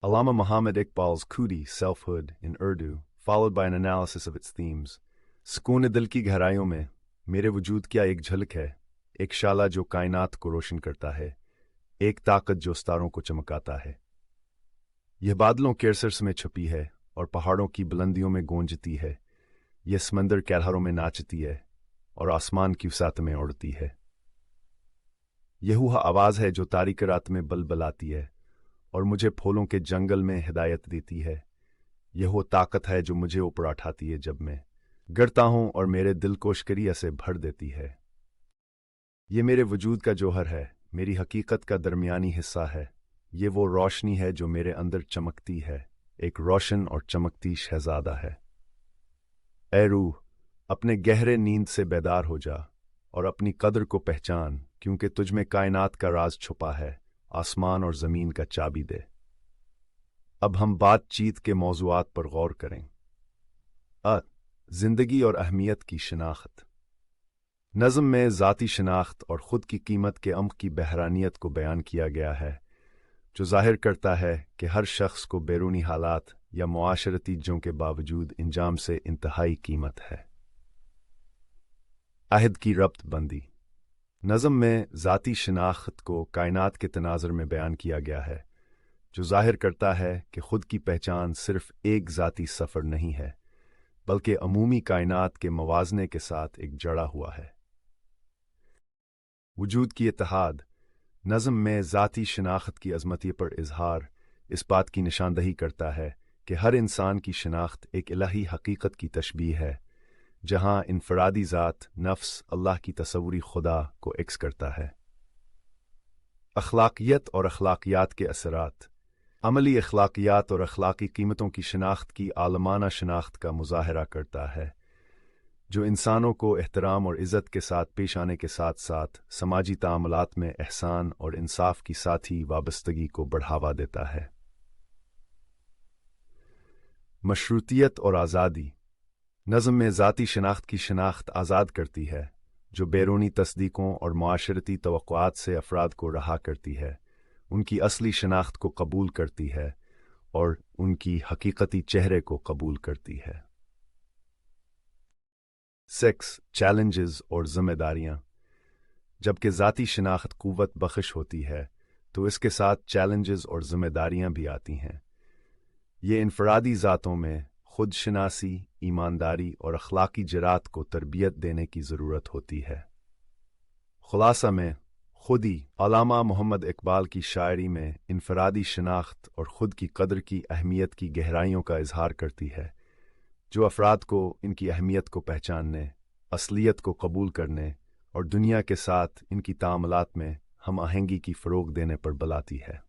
Allama Muhammad Iqbal's Khudi, Selfhood, in Urdu, followed by an analysis of its themes. सुकून दिल की गहराइयों में मेरे वजूद क्या एक झलक है, एक शाला जो कायनात को रोशन करता है, एक ताकत जो सितारों को चमकाता है। यह बादलों के अरसर में छुपी है और पहाड़ों की बुलंदियों में गूंजती है। यह समंदर के लहरों में नाचती है और आसमान की वसात में उड़ती है। यह वह आवाज़ है जो तारीक रात में बलबलाती है और मुझे फूलों के जंगल में हिदायत देती है। यह वो ताकत है जो मुझे ऊपर उठाती है जब मैं गिरता हूं और मेरे दिल को शिकरिया से भर देती है। ये मेरे वजूद का जौहर है, मेरी हकीकत का दरमियानी हिस्सा है। ये वो रोशनी है जो मेरे अंदर चमकती है, एक रोशन और चमकती शहजादा है। ऐ रूह, अपने गहरे नींद से बेदार हो जा और अपनी कदर को पहचान, क्योंकि तुझ में कायनात का राज छुपा है। आसमान और ज़मीन का चाबी दे। अब हम बातचीत के मौज़ूआत पर गौर करें। ज़िंदगी और अहमियत की शिनाख्त। नज़्म में ज़ाती शिनाख्त और ख़ुद की कीमत के अम्क की बहरानियत को बयान किया गया है, जो ज़ाहिर करता है कि हर शख्स को बैरूनी हालात या मुआशरती जों के बावजूद इंजाम से इंतहाई कीमत है। अहद की रब्त बंदी। नज़्म में ज़ाती शिनाख्त को कायनात के तनाज़र में बयान किया गया है, जो ज़ाहिर करता है कि ख़ुद की पहचान सिर्फ़ एक ज़ाती सफ़र नहीं है, बल्कि अमूमी कायनात के मवाज़ने के साथ एक जड़ा हुआ है। वजूद की इत्तेहाद। नज़्म में ज़ाती शिनाख्त की अज़मती पर इजहार इस बात की निशानदही करता है कि हर इंसान की शिनाख्त एक इलाही हकीकत की तशबीह है, जहाँ इनफरादी ज़ात नफ्स अल्लाह की तसव्वुरी खुदा को एक्स करता है। अखलाकियत और अखलाकियात के असरात। अमली अखलाकियात और अखलाकी कीमतों की शिनाख्त की आलमाना शिनाख्त का मुज़ाहरा करता है, जो इंसानों को एहतराम और इज़्ज़त के साथ पेश आने के साथ साथ समाजी ताअम्मुलात में एहसान और इंसाफ की साथी वाबस्तगी को बढ़ावा देता है। मशरूतियत और आज़ादी। नज़्म में ज़ाती शिनाख्त की शिनाख्त आज़ाद करती है, जो बैरूनी तस्दीकों और मुआशरती तवक्कुआत से अफराद को रहा करती है, उनकी असली शिनाख्त को कबूल करती है और उनकी हकीकती चेहरे को कबूल करती है। सेक्स, चैलेंजेस और ज़िम्मेदारियाँ। जबकि ज़ाती शिनाख्त क़ुव्वत बख्श होती है, तो इसके साथ चैलेंजेस और ज़िम्मेदारियाँ भी आती हैं। ये इनफरादी ज़ातों में खुद शनासी, ईमानदारी और अखलाकी जरात को तरबियत देने की ज़रूरत होती है। खुलासा में खुदी। अल्लामा मोहम्मद इकबाल की शायरी में इनफरादी शनाख्त और ख़ुद की कदर की अहमियत की गहराइयों का इजहार करती है, जो अफराद को इनकी अहमियत को पहचानने, असलियत को कबूल करने और दुनिया के साथ इनकी ताअम्मुलात में हम आहंगी की फ़रोग़ देने पर बुलाती है।